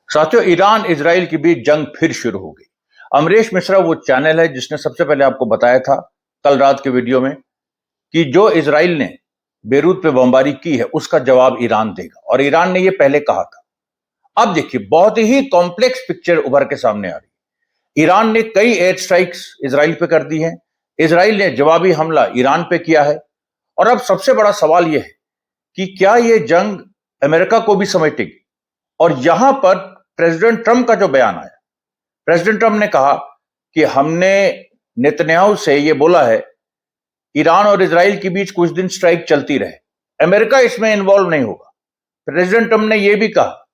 साथियों, Iran Israel के बीच जंग फिर शुरू हो गई। अमरीश मिश्रा वो चैनल है जिसने सबसे पहले आपको बताया था कल रात के वीडियो में कि जो इजराइल ने बेरूत पे बमबारी की है उसका जवाब ईरान देगा, और ईरान ने ये पहले कहा था। अब देखिए, बहुत ही कॉम्प्लेक्स पिक्चर उभर के सामने आ रही है। ईरान ने कई एयर स्ट्राइक्स इजराइल पे कर दी हैं, इजराइल ने जवाबी हमला ईरान पे किया है, और अब सबसे बड़ा सवाल यह है कि क्या यह जंग अमेरिका को भी समेटेगी। और यहां पर प्रेसिडेंट ट्रंप का जो बयान आया, प्रेसिडेंट ट्रंप ने कहा कि हमने नेतन्याहू से यह बोला है ईरान और इजराइल के बीच कुछ दिन स्ट्राइक चलती रहे, अमेरिका इसमें इन्वॉल्व नहीं होगा। प्रेसिडेंट ट्रंप ने यह भी कहा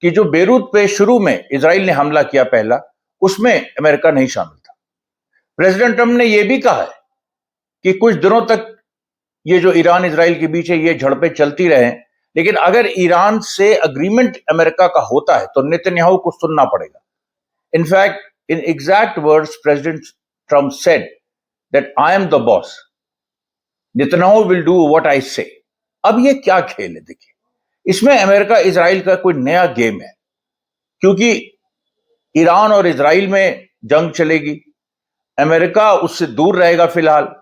कि जो बेरूत पे शुरू में इजराइल ने हमला किया पहला, उसमें अमेरिका नहीं शामिल था। प्रेसिडेंट ट्रंप ने यह भी कहा है कि कुछ दिनों तक ये जो ईरान इजराइल के बीच है ये झड़पें चलती रहे, लेकिन अगर ईरान से अग्रीमेंट अमेरिका का होता है तो नेतन्याहू को सुनना पड़ेगा। In fact, in exact words president Trump said that I am the boss, Netanyahu will do what I से। अब ये क्या खेल है? देखिए, इसमें अमेरिका इजराइल का कोई नया गेम है, क्योंकि ईरान और इजराइल में जंग चलेगी, अमेरिका उससे दूर रहेगा फिलहाल,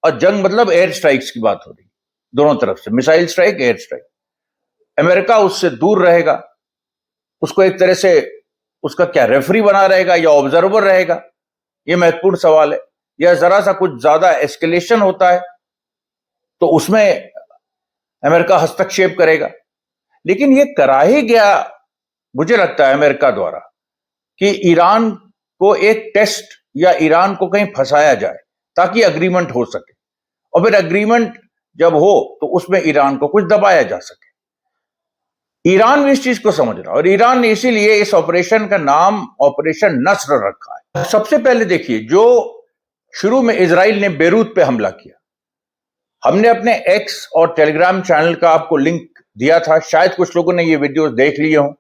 और जंग मतलब एयर स्ट्राइक्स की बात हो रही है, दोनों तरफ से missile strike, air strike. America उससे दूर रहेगा, उसको एक तरह से उसका क्या रेफरी बना रहेगा या ऑब्जर्वर रहेगा, यह महत्वपूर्ण सवाल है। या जरा सा कुछ ज्यादा एस्केलेशन होता है तो उसमें अमेरिका हस्तक्षेप करेगा। लेकिन यह करा ही गया, मुझे लगता है अमेरिका द्वारा, कि ईरान को एक टेस्ट या ईरान को कहीं फंसाया जाए ताकि अग्रीमेंट हो सके, और फिर अग्रीमेंट जब हो तो उसमें ईरान को कुछ दबाया जा सके। ईरान भी इस चीज को समझ रहा है, और ईरान ने इसीलिए इस ऑपरेशन का नाम ऑपरेशन नस्र रखा है। सबसे पहले देखिए, जो शुरू में इजराइल ने बेरूत पे हमला किया, हमने अपने एक्स और टेलीग्राम चैनल का आपको लिंक दिया था, शायद कुछ लोगों ने ये वीडियोस देख लिए हों,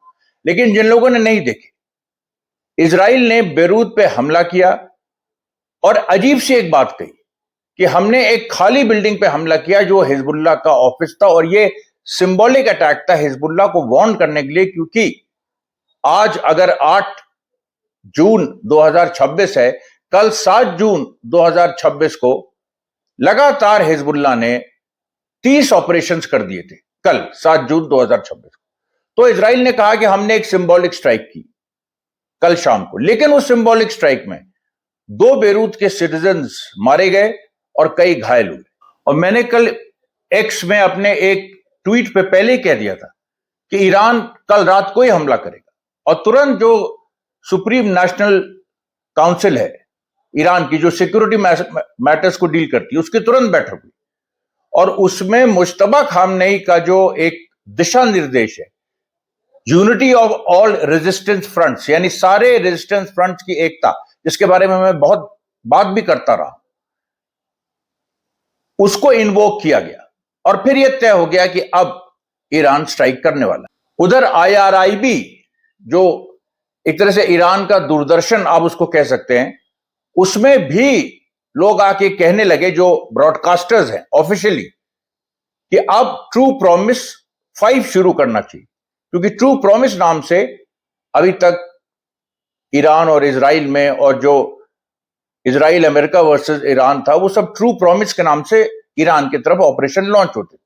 लेकिन जिन लोगों ने नहीं देखे, इजराइल ने बेरूत पे हमला किया और अजीब सी एक बात कही कि हमने एक खाली बिल्डिंग पे हमला किया जो हिजबुल्लाह का ऑफिस था, और ये सिंबॉलिक अटैक था हिजबुल्लाह को वार्न करने के लिए, क्योंकि आज अगर 8 जून 2026 है, कल 7 जून 2026 को लगातार हिजबुल्लाह ने 30 ऑपरेशंस कर दिए थे, कल 7 जून 2026 को। तो इजराइल ने कहा कि हमने एक सिंबॉलिक स्ट्राइक की कल शाम को, लेकिन उस सिंबॉलिक स्ट्राइक में 2 बेरूत के सिटीजन्स मारे गए और कई घायल हुए। और मैंने कल एक्स में अपने एक ट्वीट पे पहले ही कह दिया था कि ईरान कल रात को ही हमला करेगा, और तुरंत जो सुप्रीम नेशनल काउंसिल है ईरान की, जो सिक्योरिटी मैटर्स को डील करती है, उसकी तुरंत बैठक हुई, और उसमें मुश्तबा खामनेई का जो एक दिशा निर्देश है, unity of all resistance fronts, यानी सारे रेजिस्टेंस फ्रंट्स की एकता, जिसके बारे में मैं बहुत बात भी करता रहा, उसको इन्वोक किया गया, और फिर यह तय हो गया कि अब ईरान स्ट्राइक करने वाला है। उधर IRIB, जो एक तरह से ईरान का दूरदर्शन आप उसको कह सकते हैं, उसमें भी लोग आके कहने लगे, जो ब्रॉडकास्टर्स हैं ऑफिशियली, कि अब ट्रू प्रॉमिस 5 शुरू करना चाहिए, क्योंकि ट्रू प्रॉमिस नाम से अभी तक ईरान और इजराइल में, और जो इजराइल अमेरिका वर्सेस ईरान था, वो सब ट्रू प्रॉमिस के नाम से ईरान की तरफ ऑपरेशन लॉन्च होते थे।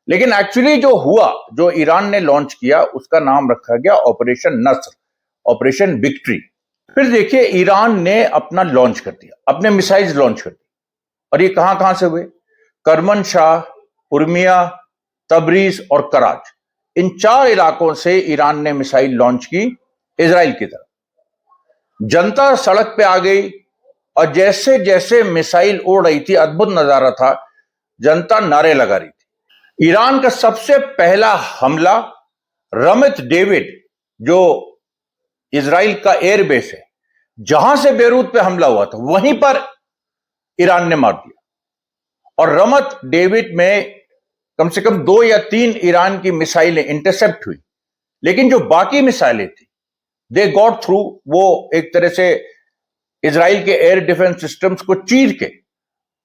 लेकिन एक्चुअली जो हुआ, जो ईरान ने लॉन्च किया, उसका नाम रखा गया ऑपरेशन नस्र, ऑपरेशन विक्ट्री। फिर देखिए, ईरान ने अपना लॉन्च कर दिया, अपने मिसाइल्स लॉन्च कर दिए, और ये कहां कहां से हुए? करमनशाह, उर्मिया, तबरीज और कराच, इन 4 इलाकों से ईरान ने मिसाइल लॉन्च की इजराइल की तरफ। जनता सड़क पे आ गई, और जैसे जैसे मिसाइल उड़ रही थी, अद्भुत नजारा था, जनता नारे लगा रही थी। ईरान का सबसे पहला हमला रमत डेविड, जो इजराइल का एयरबेस है, जहां से बेरूत पे हमला हुआ था, वहीं पर ईरान ने मार दिया। और रमत डेविड में कम से कम 2 या 3 ईरान की मिसाइलें इंटरसेप्ट हुई, लेकिन जो बाकी मिसाइलें थी, दे गॉट थ्रू, वो एक तरह से इजराइल के एयर डिफेंस सिस्टम्स को चीर के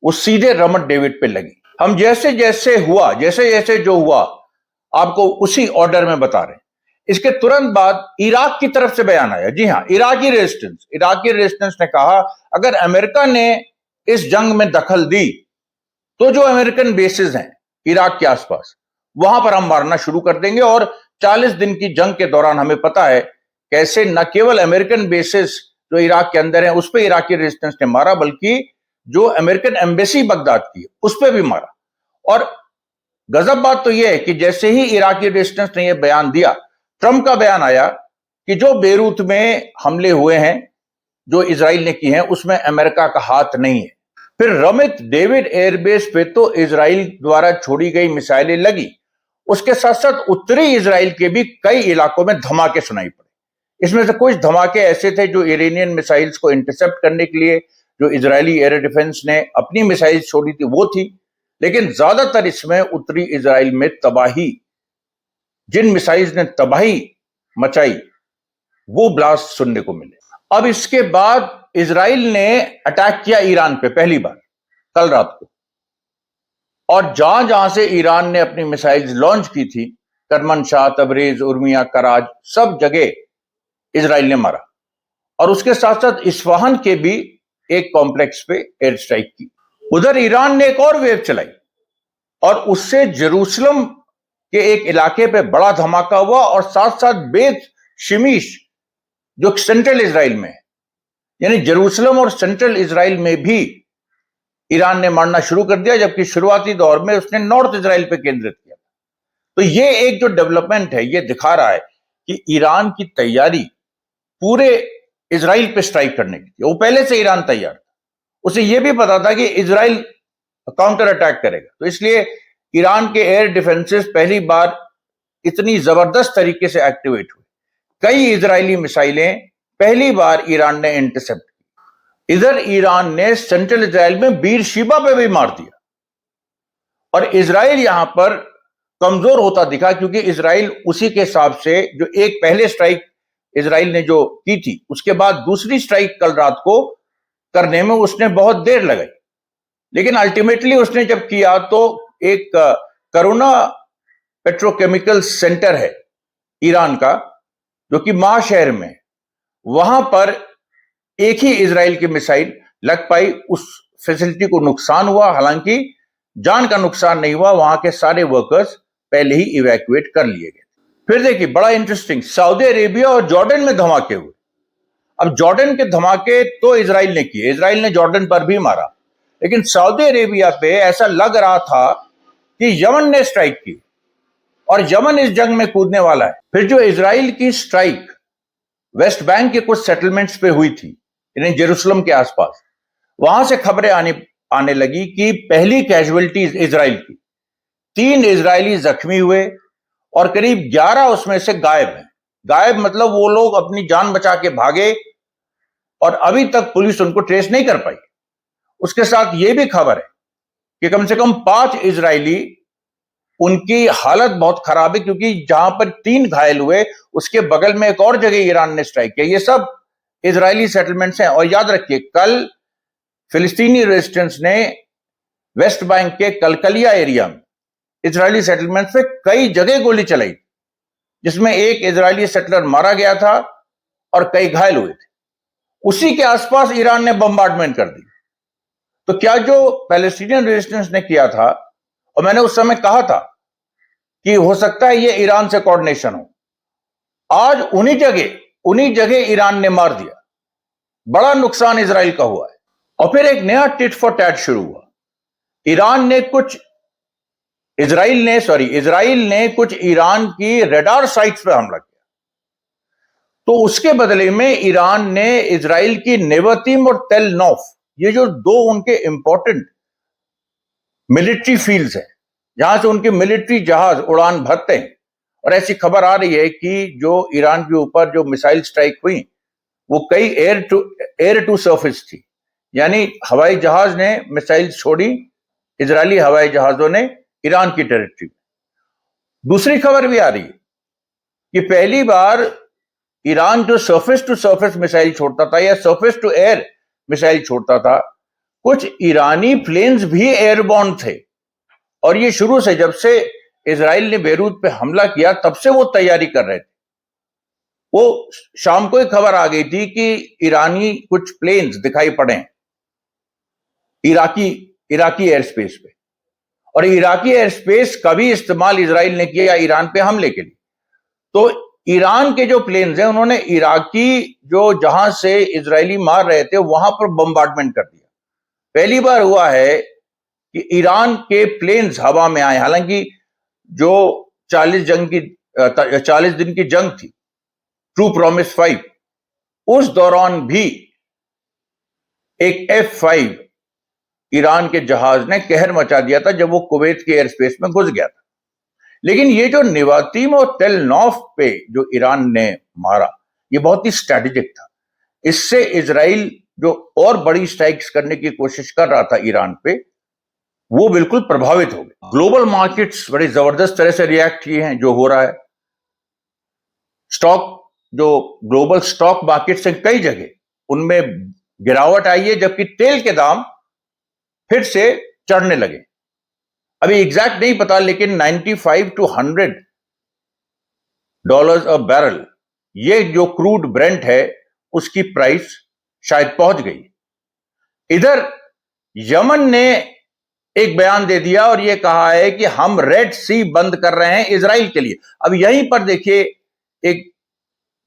वो सीधे रमत डेविड पे लगी। हम जैसे जैसे जो हुआ आपको उसी ऑर्डर में बता रहे हैं। इसके तुरंत बाद इराक की तरफ से बयान आया। जी हां, इराकी रेजिस्टेंस ने कहा अगर अमेरिका ने इस जंग में दखल दी तो जो अमेरिकन बेसिस हैं इराक के आसपास, वहां पर हम मारना शुरू कर देंगे। और 40 दिन की जंग के दौरान हमें पता है कैसे न केवल अमेरिकन बेसिस जो इराक के अंदर है उस पर इराकी रेजिस्टेंस ने मारा, बल्कि जो अमेरिकन एम्बेसी बगदाद की उस पर भी मारा। और गजब बात तो यह है कि जैसे ही इराकी रेजिस्टेंस ने यह बयान दिया, ट्रंप का बयान आया कि जो बेरूत में हमले हुए हैं जो इजराइल ने किए हैं उसमें अमेरिका का हाथ नहीं है। फिर रमित डेविड एयरबेस पे तो इजराइल द्वारा छोड़ी गई मिसाइलें लगी, उसके साथ साथ उत्तरी इजराइल के भी कई इलाकों में धमाके सुनाई पड़े। इसमें से कुछ धमाके ऐसे थे जो इरानियन मिसाइल्स को इंटरसेप्ट करने के लिए जो इजरायली एयर डिफेंस ने अपनी मिसाइल छोड़ी थी वो थी, लेकिन ज्यादातर इसमें उत्तरी इजराइल में तबाही, जिन मिसाइल्स ने तबाही मचाई वो ब्लास्ट सुनने को मिले। अब इसके बाद इजराइल ने अटैक किया ईरान पे पहली बार कल रात को, और जहां जहां से ईरान ने अपनी मिसाइल्स लॉन्च की थी, करमनशाह, तबरेज, उर्मिया, कराज, सब जगह इजराइल ने मारा। और उसके साथ साथ इस्फहान के भी एक कॉम्प्लेक्स पे एयर स्ट्राइक की। उधर ईरान ने एक और वेव चलाई और उससे जेरूसलम के एक इलाके पे बड़ा धमाका हुआ, और साथ साथ बेत शिमीश जो सेंट्रल इजराइल में है, यानी जेरूसलम और सेंट्रल इजराइल में भी ईरान ने मारना शुरू कर दिया, जबकि शुरुआती दौर में उसने नॉर्थ इजराइल पे केंद्रित किया। तो ये एक जो डेवलपमेंट है ये दिखा रहा है कि ईरान की तैयारी पूरे इजराइल पे स्ट्राइक करने की थी। वो पहले से ईरान तैयार था, उसे यह भी पता था कि इजराइल काउंटर अटैक करेगा, तो इसलिए ईरान के एयर डिफेंसेस पहली बार इतनी जबरदस्त तरीके से एक्टिवेट हुए। कई इजरायली मिसाइलें पहली बार ईरान ने इंटरसेप्ट की। इधर ईरान ने सेंट्रल इजराइल में बीर शिबा पे भी मार दिया, और इजराइल यहां पर कमजोर होता दिखा, क्योंकि इजराइल उसी के हिसाब से जो एक पहले स्ट्राइक इजराइल ने जो की थी उसके बाद दूसरी स्ट्राइक कल रात को करने में उसने बहुत देर लगाई, लेकिन अल्टीमेटली उसने जब किया तो एक करुणा पेट्रोकेमिकल सेंटर है ईरान का जो कि माह शहर में, वहां पर एक ही इजराइल की मिसाइल लग पाई, उस फैसिलिटी को नुकसान हुआ, हालांकि जान का नुकसान नहीं हुआ, वहां के सारे वर्कर्स पहले ही इवैक्यूएट कर लिए गए। फिर देखिए बड़ा इंटरेस्टिंग, सऊदी अरेबिया और जॉर्डन में धमाके हुए। अब जॉर्डन के धमाके तो इजराइल ने किए, इजराइल ने जॉर्डन पर भी मारा, लेकिन सऊदी अरेबिया पे ऐसा लग रहा था कि यमन ने स्ट्राइक की और यमन इस जंग में कूदने वाला है। फिर जो इजराइल की स्ट्राइक वेस्ट बैंक के कुछ सेटलमेंट्स पे हुई थी, यानी जेरूसलम के आसपास, वहां से खबरें आने लगी कि पहली कैजुअलिटीज इजराइल की, 3 इजरायली जख्मी हुए और करीब 11 उसमें से गायब हैं। गायब मतलब वो लोग अपनी जान बचा के भागे और अभी तक पुलिस उनको ट्रेस नहीं कर पाई। उसके साथ ये भी खबर है कि कम से कम 5 इजरायली, उनकी हालत बहुत खराब है, क्योंकि जहां पर 3 घायल हुए उसके बगल में एक और जगह ईरान ने स्ट्राइक किया। ये सब इजरायली सेटलमेंट्स हैं। और याद रखिए कल फिलिस्तीनी रेजिस्टेंस ने वेस्ट बैंक के कलकलिया एरिया में इजरायली सेटलमेंट्स पे कई जगह गोली चलाई, जिसमें एक इजरायली सेटलर मारा गया था और कई घायल हुए थे। उसी के आसपास ईरान ने बम्बार्डमेंट कर दी। तो क्या जो पैलेस्टीनियन रेजिस्टेंस ने किया था, और मैंने उस समय कहा था कि हो सकता है ये ईरान से कोऑर्डिनेशन हो, आज उन्हीं जगह ईरान ने मार दिया। बड़ा नुकसान इजराइल का हुआ है। और फिर एक नया टिट फॉर टैट शुरू हुआ। इजराइल ने कुछ ईरान की रडार साइट्स पर हमला किया, तो उसके बदले में ईरान ने इजराइल की नेवतीम और तेल नौफ, ये जो 2 उनके इंपॉर्टेंट मिलिट्री फील्ड्स हैं जहां से उनके मिलिट्री जहाज उड़ान भरते हैं, और ऐसी खबर आ रही है कि जो ईरान के ऊपर जो मिसाइल स्ट्राइक हुई वो कई एयर टू सरफेस थी, यानी हवाई जहाज ने मिसाइल छोड़ी, इजरायली हवाई जहाजों ने ईरान की टेरिटरी में। दूसरी खबर भी आ रही है कि पहली बार ईरान जो सरफेस टू सरफेस मिसाइल छोड़ता था या सरफेस टू एयर मिसाइल छोड़ता था, कुछ ईरानी प्लेन्स भी एयरबॉर्न थे। और ये शुरू से, जब से इजराइल ने बेरूत पे हमला किया तब से वो तैयारी कर रहे थे वो शाम को ही खबर आ गई थी कि ईरानी कुछ प्लेन्स दिखाई पड़े इराकी एयर स्पेस पे, और इराकी एयर स्पेस का भी इस्तेमाल इजराइल ने किया ईरान पे हमले के लिए। तो ईरान के जो प्लेन्स हैं उन्होंने इराकी जो जहां से इजरायली मार रहे थे वहां पर बम्बार्डमेंट कर दिया। पहली बार हुआ है कि ईरान के प्लेन्स हवा में आए, हालांकि जो 40 दिन की जंग थी, ट्रू प्रॉमिस 5, उस दौरान भी एक F-5 ईरान के जहाज ने कहर मचा दिया था जब वो कुवैत के एयर स्पेस में घुस गया था। लेकिन ये जो निवातीम और तेल नौफ पे जो ईरान ने मारा, ये बहुत ही स्ट्रैटेजिक था। इससे इजराइल जो और बड़ी स्ट्राइक्स करने की कोशिश कर रहा था ईरान पे, वो बिल्कुल प्रभावित हो गए। ग्लोबल मार्केट्स बड़ी जबरदस्त तरह से रिएक्ट किए हैं जो हो रहा है। स्टॉक जो ग्लोबल स्टॉक मार्केट्स हैं कई जगह उनमें गिरावट आई है, जबकि तेल के दाम फिर से चढ़ने लगे। अभी एग्जैक्ट नहीं पता, लेकिन 95 to 100 डॉलर्स अ बैरल ये जो क्रूड ब्रेंट है उसकी प्राइस शायद पहुंच गई। इधर यमन ने एक बयान दे दिया और यह कहा है कि हम रेड सी बंद कर रहे हैं इजराइल के लिए। अब यहीं पर देखिए एक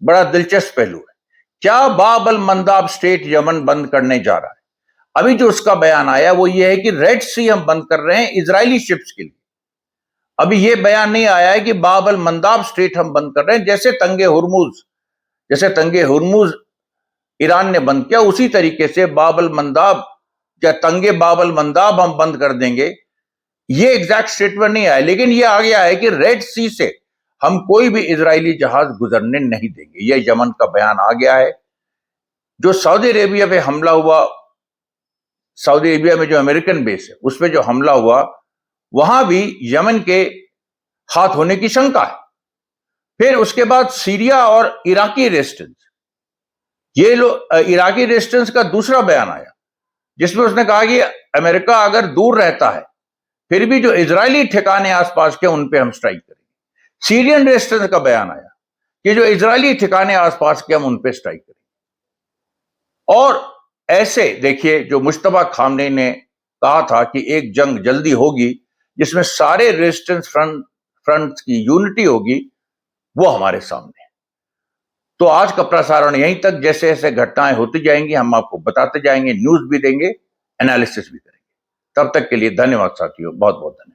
बड़ा दिलचस्प पहलू है, क्या बाब अल मंदाब स्ट्रेट यमन बंद करने जा रहा है? अभी जो उसका बयान आया वो ये है कि रेड सी हम बंद कर रहे हैं इजरायली शिप्स के लिए। अभी ये बयान नहीं आया है कि बाब अल मंदाब स्ट्रेट हम बंद कर रहे हैं। जैसे तंगे हुर्मुज ईरान ने बंद किया, उसी तरीके से बाब अल मंदाब या तंगे बाब अल मंदाब हम बंद कर देंगे। ये एग्जैक्ट स्टेटमेंट नहीं आया, लेकिन ये आ गया है कि रेड सी से हम कोई भी इजरायली जहाज गुजरने नहीं देंगे। यह यमन का बयान आ गया है। जो सऊदी अरेबिया पे हमला हुआ, सऊदी अरेबिया में जो अमेरिकन बेस है उस पर जो हमला हुआ, वहां भी यमन के हाथ होने की शंका है। फिर उसके बाद सीरिया और इराकी रेजिस्टेंस, ये इराकी रेजिस्टेंस का दूसरा बयान आया जिसमें उसने कहा कि अमेरिका अगर दूर रहता है फिर भी जो इजरायली ठिकाने आसपास के उन पे हम स्ट्राइक करेंगे। सीरियन रेजिस्टेंस का बयान आया कि जो इजरायली ठिकाने आसपास के हम उन पे स्ट्राइक करेंगे। और ऐसे देखिए, जो मुश्तबा खामनेई ने कहा था कि एक जंग जल्दी होगी जिसमें सारे रेजिस्टेंस फ्रंट की यूनिटी होगी, वो हमारे सामने है। तो आज का प्रसारण यहीं तक। जैसे जैसे घटनाएं होती जाएंगी हम आपको बताते जाएंगे, न्यूज भी देंगे, एनालिसिस भी करेंगे। तब तक के लिए धन्यवाद साथियों, बहुत बहुत धन्यवाद।